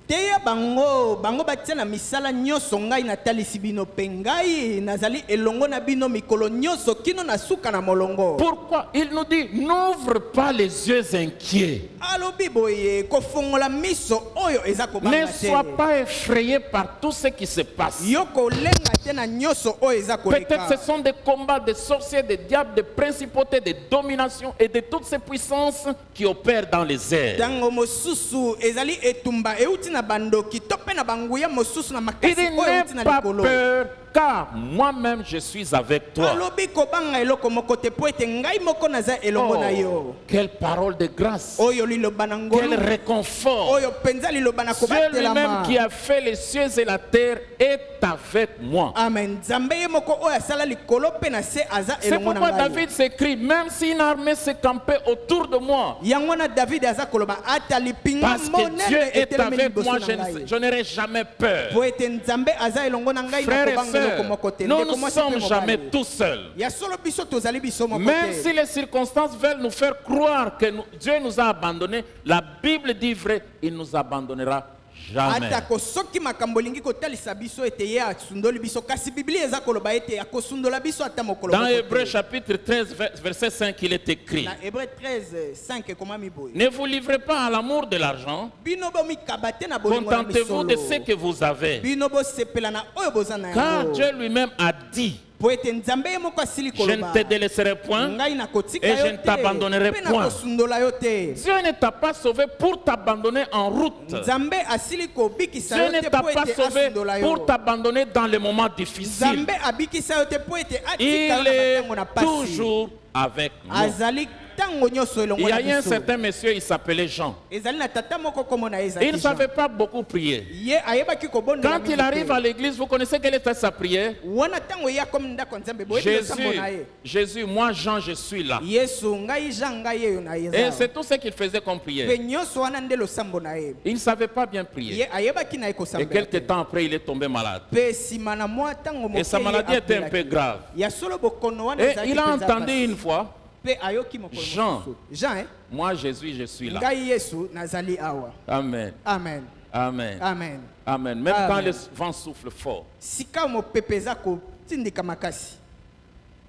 Teya bango batia na misala nyonso ngai natalisi bino pe ngai nazali elongo na bino mikolo nyonso kino na suka na molongo. Pourquoi? Il nous dit, n'ouvre pas les yeux inquiets. Alobi boye kofongola miso oyo eza Ne kobanga te. sois pas effrayé par tout ce qui se passe. Yo kolenga te na nyonso oyo eza Peut-être koleka. ce sont des combats des sorciers, des diables, des principautés, des dominations et de toutes ces puissances qui opèrent dans les airs. Tango mosusu ezali etumba euti na bandoki to pe na banguya mosusu na Il makasi dit, oyo euti na n'aie pas likolo. peur, car moi-même je suis avec toi. Alobi kobanga eloko moko te po ete ngai moko naza elongo na yo. Oh, quelle parole de grâce, Oyo liloba na ngolu. quel réconfort. Oyo penza liloba na Dieu lui-même kobatelama. qui a fait les cieux et la terre est avec moi. Amen. Nzambe ye moko oyo asala likolo pe na se aza C'est elongo na pourquoi ngai. David s'écrit, même si une armée se campait autour de moi, Yango na David aza koloba ata lipinga parce que Dieu monene est etelemi avec liboso moi, na je ngai. je n'aurai jamais peur. Po ete Nzambe aza elongo na ngai na Frères et kobanga eloko sœurs, moko te. nous Ndeko ne mwasi pe sommes mobali. jamais tout seuls. Ya solo biso tozali biso moko Même te. si les circonstances veulent nous faire croire que Dieu nous a abandonnés, la Bible dit vrai, il nous abandonnera jamais. Atako soki makambo lingi kotalisa biso ete ye asundoli biso kasi Biblia eza koloba ete akosundola biso ata mokolo Dans moko te. Hébreux chapitre 13, verset 5, il est écrit, Na Hébreux 13 5 ekomami boye. ne vous livrez pas à l'amour de l'argent, Bino bomikaba te na bolingo na contentez-vous de ce misolo. que vous avez. Bino bosepela na oyo boza na Car yango. Dieu lui-même a dit, Po ete Nzambe ye moko asili je ne koloba. te délaisserai point, Ngai nakotika et yo je ne te, t'abandonnerai pe point. nakosundola yo te. Dieu ne t'a pas sauvé pour t'abandonner en route. Nzambe asili kobikisa Dieu yo ne te t'a po pas ete sauvé asundola yo. pour t'abandonner dans les moments difficiles. Nzambe abikisa yo te po ete atika Il yo na est matango na pasi. toujours avec nous. Azali tango nyonso elongo Il y na a eu un biso. certain monsieur, il s'appelait Jean. Ezali na tata moko komo na Il ne ezali Jean. savait pas beaucoup prier. Ye ayebaki kobondela Quand il mingi arrive te. à l'église, vous connaissez quelle était sa prière? wana tango ya komi ndako ya Nzambe boyebi losambo na ye. Jésus, moi Jean, je suis là. Yesu ngai Jean ngai eyo na Et yeza. c'est tout ce qu'il faisait comme Pe prière. nyonso wana nde losambo na ye. Il ne savait pas bien prier. Ye ayebaki na ye Et kosambela quelques te. temps après, il est tombé malade. Pe sima na mwa tango Et moke sa ye maladie était un abelaki. peu grave. Ya solo bokono wana Et ezalaki il a penza entendu pasi. une fois, Pe ayoki mokolo Jean. mosusu. Jean moi Jésus, je suis là. ngai Yesu nazali awa. Amen. Amen. Amen. Amen. Amen. Même Amen. quand le vent souffle fort, Sika mopepe eza kotindika makasi.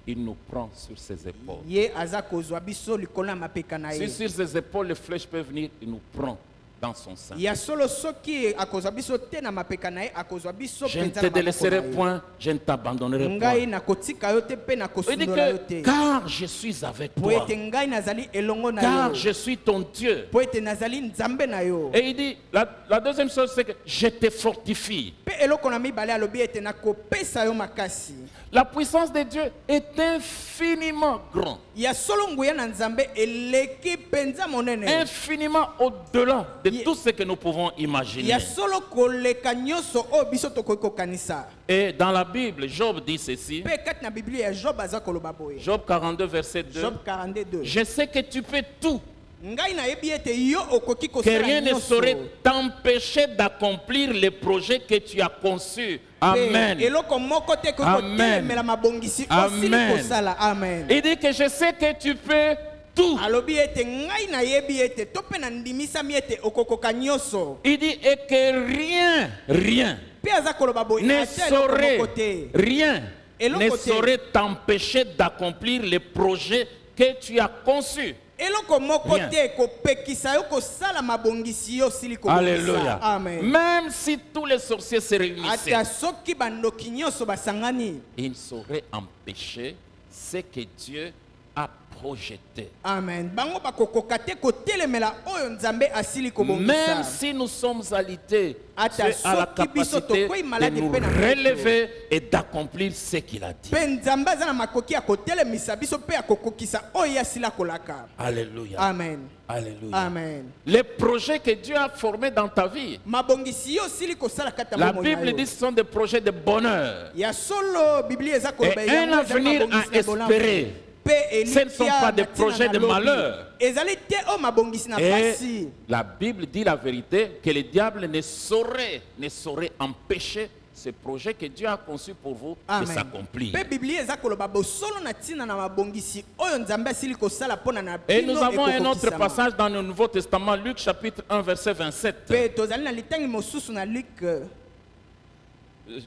il nous prend sur ses épaules. Ye aza kozwa biso likolo ya mapeka na Si ye. sur ses épaules les flèches peuvent venir, il nous prend dans son sein. Ya solo soki akozwa biso te na mapeka na ye akozwa biso Je ne penza te na maboko délaisserai na ye. point, je ne t'abandonnerai Ngai point. nakotika yo te pe Il dit nakosundola yo que, te. car je suis avec Po toi, ete ngai nazali elongo na car yo. je suis ton Dieu. Po ete nazali Nzambe na yo. Et il dit, la deuxième chose, c'est que je te fortifie. Pe eloko na mibale alobi ete nakopesa yo makasi. La puissance de Dieu est infiniment grande, Ya solo nguya na Nzambe eleki penza monene. infiniment au-delà de Ye- tout ce que nous pouvons imaginer. Ya solo koleka nyonso oyo biso tokoki kokanisa. Et dans la Bible, Job dit ceci, Pe kati na Biblia ya Job aza koloba boye. Job 42, verset 2, Job 42. je sais que tu peux tout ngai nayebi ete yo okoki Que kosala rien ne nyonso. saurait t'empêcher d'accomplir les projets que tu as conçus. Pe, Amen. eloko moko te ekoki Amen. kotelemela mabongisi osili Amen. kosala. Amen. Il dit que je sais que tu peux tout. Alobi ete ngai nayebi ete to mpe nandimisami ete okokoka nyonso. Il dit et que rien Mpe aza koloba boye ne ata eloko saurait, moko te. rien Eloko ne te. saurait t'empêcher d'accomplir les projets que tu as conçus. Eloko moko Rien. te kopekisa yo kosala mabongisi yo osili Alléluia. kobongisa. Amen. Même si tous les sorciers se réunissaient, Ata soki bandoki nyonso basangani. ils ne sauraient empêcher ce que Dieu a projeté. Amen. Bango bakokoka te kotelemela oyo Nzambe asili Même kobongisa. si nous sommes alités, Ata Dieu a la soki biso capacité tokoyi de malade nous pe na relever et d'accomplir ce qu'il a dit. Pe Nzambe aza na makoki ya kotelemisa biso pe ya kokokisa oyo asila kolaka. Alléluia. Amen. Alléluia. Amen. Les projets que Dieu a formés dans ta vie, Mabongisi yo osili kosala kata la bomoi na Bible yo. dit que ce sont des projets de bonheur. Ya solo Biblia eza koloba Et yango un eza avenir mabongisi à na bolamu. espérer. Pe Ce ne sont elikya pas des na tina projets na de lobi. malheur. Ezali te o mabongisi na Et pasi. la Bible dit la vérité, que le diable ne saurait empêcher ce projet que Dieu a conçu pour vous de Amen. s'accomplir. Pe Biblia eza koloba bosolo na tina na mabongisi oyo Nzambe asili kosala pona na Et bino nous avons un autre ekokokisama. passage dans le Nouveau Testament, Luc chapitre 1, verset 27. Pe tozali na litangi mosusu na Luc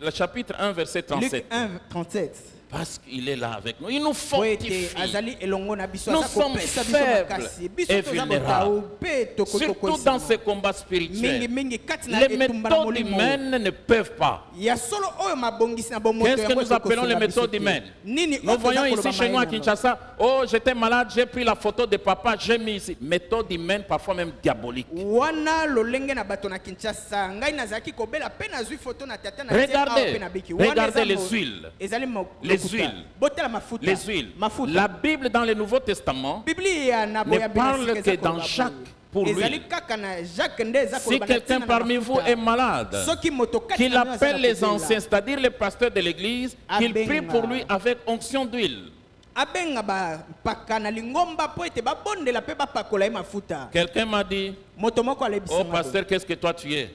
Le chapitre 1, verset 37. 1:37. Parce qu'il est là avec nous. Il nous Po ete fortifie. azali elongo na biso Nous aza sommes kopesa biso faibles makasi. Biso et toza vulnérables. botao pe Surtout tokotoko dans ces combats mingi spirituels. mingi kati na Les etumba na méthodes molimo. humaines ne peuvent pas. Ya solo oyo mabongisi na bomoto Qu'est-ce que yango nous appelons les ekokosunga biso méthodes te. humaines? Nini Nous oyo voyons toza ici koloba chez nous à maye na yango. Kinshasa, oh j'étais malade, j'ai pris la photo de papa, j'ai mis ici. Méthode humaine, parfois même diabolique. Wana lolenge na bato na Kinshasa ngai nazaki kobela pe nazwi foto na tata na tia Regardez, awa pe na biki. Wana regardez eza les mo- huiles. ezali mo- Les lokuta. huiles. Botela mafuta. Les huiles. Mafuta. La Bible dans le Nouveau Testament, Biblia na ne boya parle binasika que eza dans koloba Jacques boye. pour lui. Ezali kaka na Jacques nde eza si koloba na quelqu'un tina na parmi vous mafuta. est malade, Soki moto kati qu'il na bino aza appelle na les kopela. anciens, c'est-à-dire les pasteurs de l'église, qu'il Abenga. prie pour lui avec onction d'huile. Abenga bapaka na lingomba po ete babondela pe bapakola ye mafuta. Quelqu'un m'a dit, Moto moko oh alebisanga. pasteur, qu'est-ce que toi tu es?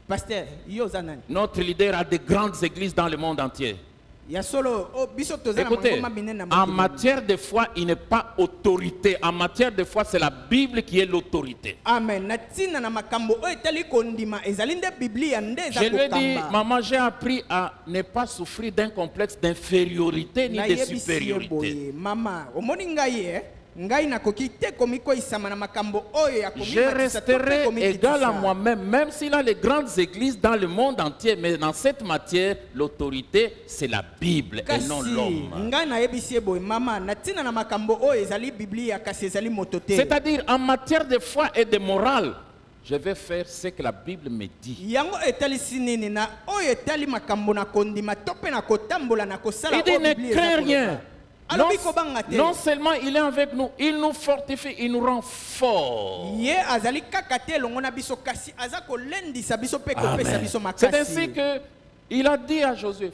Pasteur, yo oza nani? Notre leader a de grandes églises dans le monde entier. Ya solo oh, biso toza na Écoutez, mangoma minene na en mokili. matière de foi, il n'est pas autorité. En matière de foi, c'est la Bible qui est l'autorité. Amen. Na tina na makambo oyo etali kondima ezali nde Biblia nde eza Je lui ai dit, kokamba. maman, j'ai appris à ne pas souffrir d'un complexe d'infériorité ni de Nayebisi ye supériorité. boye. Mama, omoni ngai ngai nakoki te komikoyisama na makambo oyo ya Je komimatisa to pe resterai égal à komikitisa. moi-même, même s'il a les grandes églises dans le monde entier. Mais dans cette matière, l'autorité, c'est la Bible et non Kasi l'homme. ngai nayebisi ye boye mama na tina na makambo oyo ezali Biblia kasi ezali moto te. C'est-à-dire, en matière de foi et de morale, je vais faire ce que la Bible me dit. Yango etalisi nini na oyo etali makambo na kondima to pe na kotambola na kosala Il dit, oyo ne Biblia crains eza rien. koloba. Alobi kobanga te. Non seulement il est avec nous, il nous fortifie, il nous rend forts. Ye azali kaka te elongo na biso kasi aza kolendisa biso pe kopesa Amen. biso C'est ainsi makasi. que il a dit à Josué,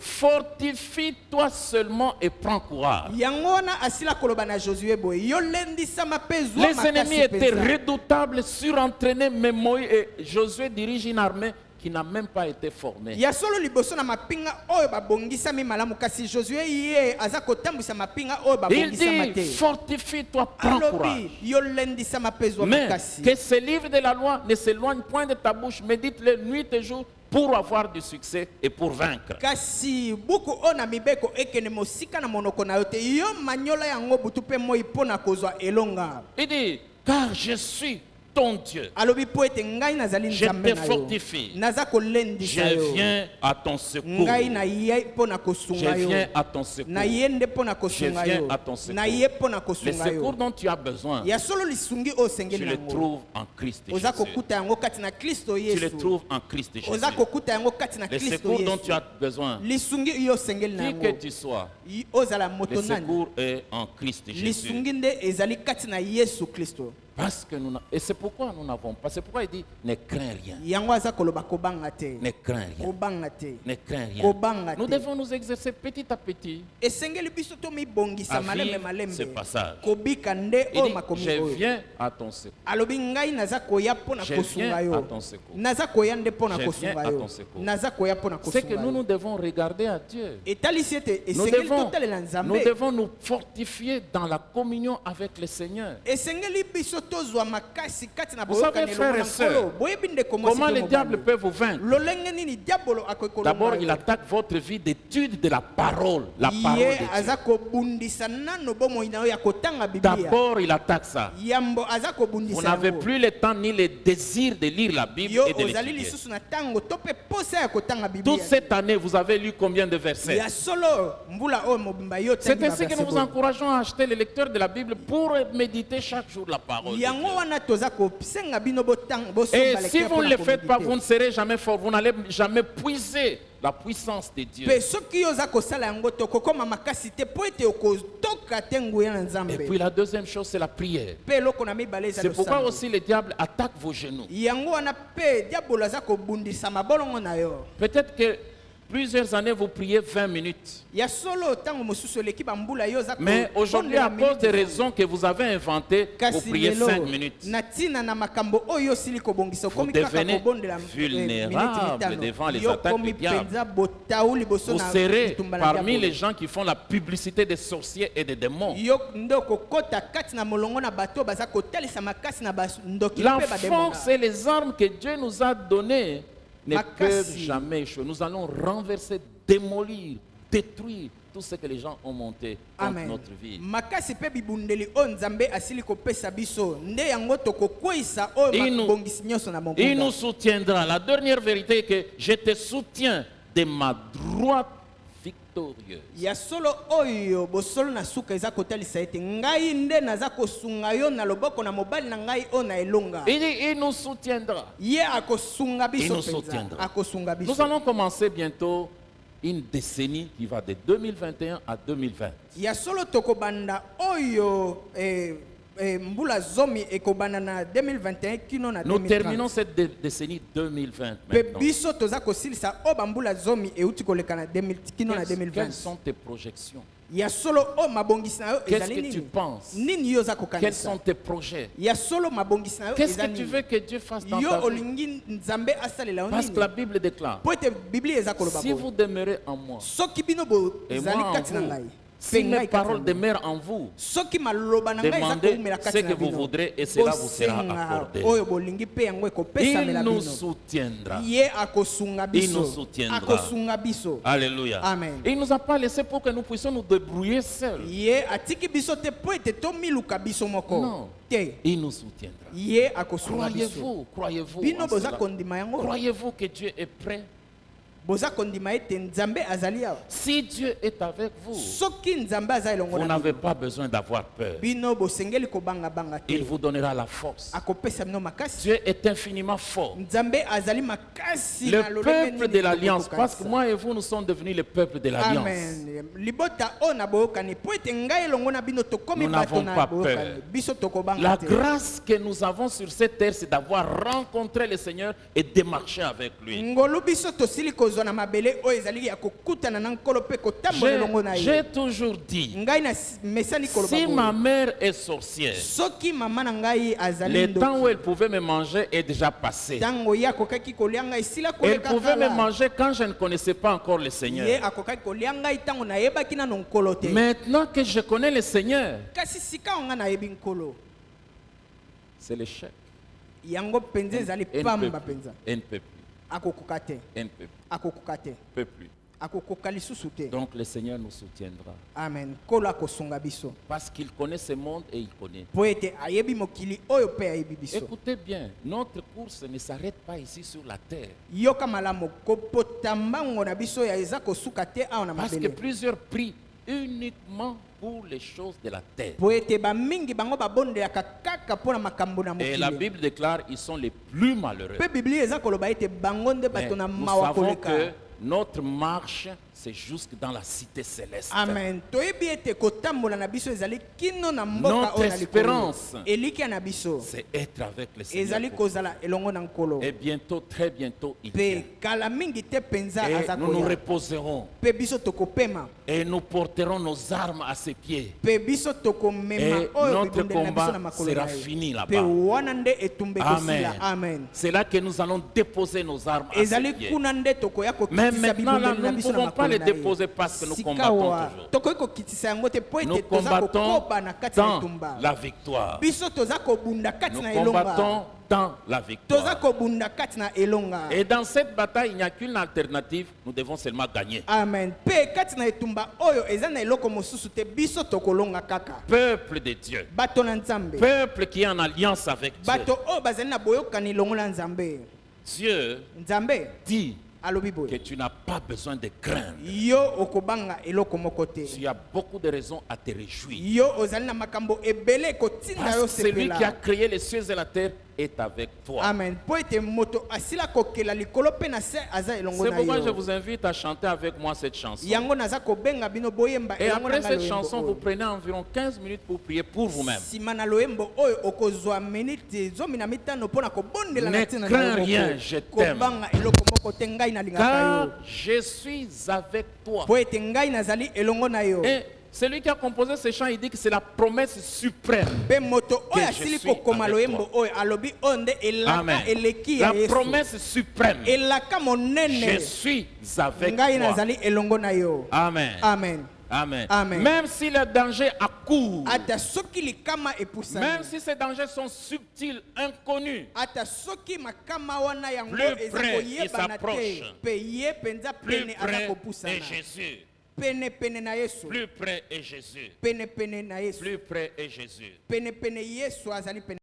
fortifie-toi seulement et prends courage. Yango wana asila koloba na Josué boye yo lendisama pe zwa Les ennemis makasi étaient penza. redoutables, surentraînés, mais Moïse et Josué dirigent une armée qui n'a même pas été formée. Ya solo liboso na mapinga oyo babongisami malamu kasi Josué ye aza kotambwisa mapinga oyo Il babongisama dit, te. fortifie-toi, prends courage. Alobi yo lendisama pe zwa Mais makasi. que ce livre de la loi ne s'éloigne point de ta bouche, médite-le nuit et jour pour avoir du succès et pour vaincre. Kasi buku oyo na mibeko ekene mosika na monoko na yo te yo manyola yango butu pe moi mpona kozwa elonga. Il dit, car je suis ton Dieu. Alobi po ete ngai nazali Je nzambe te na yo. fortifie. Naza kolendisa Je yo. viens à ton secours. Ngai na ye mpona Je kosunga yo. viens à ton secours. Na ye nde mpona kosunga Je viens yo. à ton secours. Na ye mpona Le kosunga secours yo. dont tu as besoin, Ya solo lisungi oyo tu osengeli le nango. trouves en Christ Oza Jésus. kokuta yango kati na Kristo Tu le Yesu. trouves en Christ Jésus. Oza kokuta yango kati na Le Kristo secours dont tu Yesu. as besoin, Lisungi iyo osengeli qui nango. que tu sois, Ozala le moto nani. secours est en Christ Jésus. Lisungi nde ezali kati na Yesu Kristo. Parce que et c'est pourquoi nous n'avons pas. C'est pourquoi il dit ne crains rien. yango aza koloba kobanga te Ne crains rien. kobanga te Ne crains rien. kobanga Nous te devons nous exercer petit à petit. esengeli biso tomibongisa À malembe vivre ce malembe passage. kobika nde Il oyo dit, makomi je oyo viens à ton secours. alobi ngai naza koya mpo na Je kosunga viens à yo ton secours. naza koya nde mpo na Je kosunga viens à yo ton secours. naza koya mpo na C'est que kosunga nous, nous yo devons regarder à Dieu. etalisi ete Nous esengeli devons, totalela nous nzambe devons nous fortifier dans la communion avec le Seigneur. esengeli biso tozwa makasi kati na Vous savez, frères et sœurs, boyebi ndeko comment le diable peut vous vaincre? lolenge nini diabolo D'abord, il attaque votre vie d'étude de la parole. La parole ye de Dieu. aza kobundisa nano bomoi na yo ya kotanga biblia D'abord, il attaque ça. yambo aza Vous kobundisa n'avez yango plus le temps ni le désir de lire la Bible yo et de ozali l'étudier. lisusu na ntango to mpe posa ya kotanga Toute biblia cette année, vous avez lu combien de versets? ya solo mbula oyo mobimba yo C'est tangi ainsi que baverse nous vous boye. encourageons à acheter le lecteur de la Bible pour méditer chaque jour la parole de yango Dieu. wana toza kosenga bino Et bosomba si lecteur vous ne mpona le faites pas, koméditer. vous ne serez jamais fort. Vous n'allez jamais puiser la puissance de Dieu. mpe soki yo oza kosala yango tokokoma makasi te mpo ete okotoka te nguya na Et nzambe puis la deuxième chose, c'est la prière. mpe eloko na mibale eza C'est pourquoi losambo. aussi le diable attaque vos genoux. yango wana mpe diabolo aza kobundisa mabolongo na yo Peut-être que plusieurs années, vous priez 20 minutes. ya solo ntango mosusu eleki bambula yo oza Mais aujourd'hui, à cause des raisons que vous avez inventées, vous kasi priez lelo 5 minutes. na ntina na makambo oyo osili kobongisa Vous okomi kaka devenez kobondela vulnérable devant les yo attaques komi du diable. mpenza botau liboso Vous na serez bitumba na parmi diabolo. les gens qui font la publicité des sorciers et des démons. yo nde okokota kati na molongo na bato oyo baza kotalisa makasi na bandoki La mpe bademona force et les armes que Dieu nous a données ne Makasi. peuvent jamais échouer. Nous allons renverser, démolir, détruire tout ce que les gens ont monté contre amen notre vie. makasi mpe bibundeli oyo nzambe asili kopesa biso nde yango tokokweyisa oyo Il nous- mabongisi nyonso na Il nous mobunda soutiendra. La dernière vérité est que je te soutiens de ma droite victorieuse. ya solo oyo bosolo na suka eza kotalisa ete ngai nde naza kosunga yo na loboko na mobali na ngai oyo na elonga Il dit, il nous soutiendra. ye akosunga Il biso nous mpenza soutiendra. akosunga biso Nous allons commencer bientôt une décennie qui va de 2021 à 2020. ya solo tokobanda oyo mbula zomi ekobanda na 2021 kino na Nous 2030 terminons cette décennie 2020 mpe maintenant. biso toza kosilisa oyo bambula zomi euti koleka na 2000 kino na Quelles 2020 sont tes projections? ya solo oyo mabongisi na yo Qu'est-ce ezali que tu nini penses? nini yo oza Quels sont kokanisa tes projets? ya solo mabongisi na yo Qu'est-ce eza que tu nini veux que Dieu fasse dans yo ta vie? olingi nzambe asalela yo Parce que la nini Bible déclare, po ete biblia eza koloba si vous demeurez en moi, soki bino et bozali moi en kati na vous, ngai si mpe mes ngai kati na paroles bino. demeurent en vous, soki maloba na ngai eza demandez koumela ce kati que na vous bino voudrez et cela vous sera bosenga accordé. oyo bolingi mpe yango Il ekopesamela nous bino soutiendra. ye akosunga Il biso nous soutiendra. akosunga biso Alléluia. Amen. Il ne nous a pas laissé pour que nous puissions nous débrouiller seuls. ye atiki biso te mpo ete tomiluka biso moko Non. te Il nous soutiendra. ye akosunga biso Croyez-vous, croyez-vous bino en boza cela? kondima yango Croyez-vous que Dieu est prêt? boza kondima ete nzambe azali awa Si Dieu est avec vous, soki nzambe aza elongo vous na n'avez bino pas besoin d'avoir peur. bino bosengeli kobangabanga Il te vous donnera la force. akopesa bino makasi Dieu est infiniment fort. nzambe azali makasi Le na lolenge peuple nini de l'Alliance, tokokokanisa. parce que moi et vous, nous sommes devenus le peuple de l'Alliance. amen libota oyo na boyokani mpo ete ngai elongo na bino tokomi Nous bato n'avons na pas boyokani peur. biso tokobanga La te grâce que nous avons sur cette terre, c'est d'avoir rencontré le Seigneur et de marcher avec lui. ngolu biso tosili kozwa na mabele oyo ezali ya kokutana na nkolo mpe kotambola elongo na ye J'ai toujours dit, ngai na mesani koloba si boye. ma mère est sorcière, soki mama na ngai azali le temps où ndoki elle pouvait me manger est déjà passé. ntango ye akokaki kolia ngai esila Elle koleka pouvait me kala manger quand je ne connaissais pas encore le ye Seigneur. akokaki kolia ngai ntango nayebaki nano nkolo te Maintenant que je connais le Seigneur, kasi sika oyo ngai nayebi nkolo c'est l'échec. yango mpenza ezali pamba mpenza Elle ne peut plus. akokoka te Elle ne peut plus. akokoka te Peut plus. akokoka lisusu te Donc le Seigneur nous soutiendra. amen nkolo akosunga biso Parce qu'il connaît ce monde et il connaît. mpo ete ayebi mokili oyo mpe ayebi biso Écoutez bien, notre course ne s'arrête pas ici sur la terre. yoka malamu kopota mbango na biso ya eza kosuka te awa na Parce que mabele plusieurs prient uniquement pour les choses de la terre. po ete bamingi bango babondelaka kaka mpo na makambo na Et la mokili Bible déclare ils sont les plus malheureux. mpe biblia eza koloba ete bango nde Mais bato na nous mawa savons koleka que notre marche, c'est jusque dans la cité céleste. Amen. Toyebi ete kotambola na biso ezali kino na mboka Notre oyo na likolo. espérance, Elikia na biso c'est être avec le Seigneur. ezali kozala elongo na nkolo. Et bientôt, très bientôt, il vient. Pe kala mingi te penza Et aza nous nous koya. reposerons. Pe biso tokopema. Et nous porterons nos armes à ses pieds. Pe biso tokomema Et oyo notre bibondeli na biso combat na makolo sera na ye. fini là-bas. Pe wana nde etumbe Amen. kosila. Amen. C'est là que nous allons déposer nos armes à ses Ezali pieds. kuna nde tokoya Mais kokitisa maintenant, là, bibondeli nous na ne biso na pouvons pas makolo les na ye. déposer parce que nous combattons Sikawa, toujours. tokoki kokitisa yango te po Nous ete toza combattons kokoba na kati na dans etumba. la victoire. Biso toza kobunda kati Nous na combattons elonga. dans la Toza victoire. kobunda kati na elonga. Et dans cette bataille, il n'y a qu'une alternative. Nous devons seulement gagner. Amen. Pe kati na etumba oyo eza na eloko mosusu te biso tokolonga kaka. Peuple de Dieu. Bato na Nzambe. Peuple qui est en alliance avec Dieu. Bato oyo bazali na boyokani longo na Nzambe. Dieu Nzambe dit alobi que boye. tu n'as pas besoin de craindre. Yo okobanga eloko moko te. Tu as beaucoup de raisons à te réjouir. Yo ozali na makambo ebele kotinda Parce yo que celui qui a sepela. créé les cieux et la terre est avec toi. Amen. Po ete moto asila kokela likolo pe na se aza elongo C'est na pourquoi je yo. vous invite à chanter avec moi cette chanson. Yango naza kobenga bino boyemba Et elongo après na cette loyembo chanson, oyo. vous prenez environ 15 minutes pour prier pour vous-même. Sima na loyembo oyo okozwa minute zomi na mitano mpona kobondela Ne na ntina na crains yo moko. rien, je t'aime. Kobanga eloko moko te ngai nalingaka Car yo. je suis avec toi. Po ete ngai nazali elongo na yo. Et celui qui a composé ce chant, il dit que c'est la promesse suprême. Pe moto Que oyo je asili suis kokoma avec loyembo oyo alobi oyo nde elaka Amen. eleki ya La Yesu. promesse suprême. Elaka Je monene suis avec ngai toi. nazali elongo na yo. Amen. Amen. Amen. Amen. Même si les dangers accourent, Ata soki likama même epusani. si ces dangers sont subtils, inconnus, Ata soki makama wana yango Plus eza près, koyebana il s'approche. te. Pe ye penza plus pene aza près est kopusana. Jésus. Pene pene na Yesu. Plus près est Jésus. Pene pene na Yesu. Plus près est Jésus. Pene pene Yesu azali pene.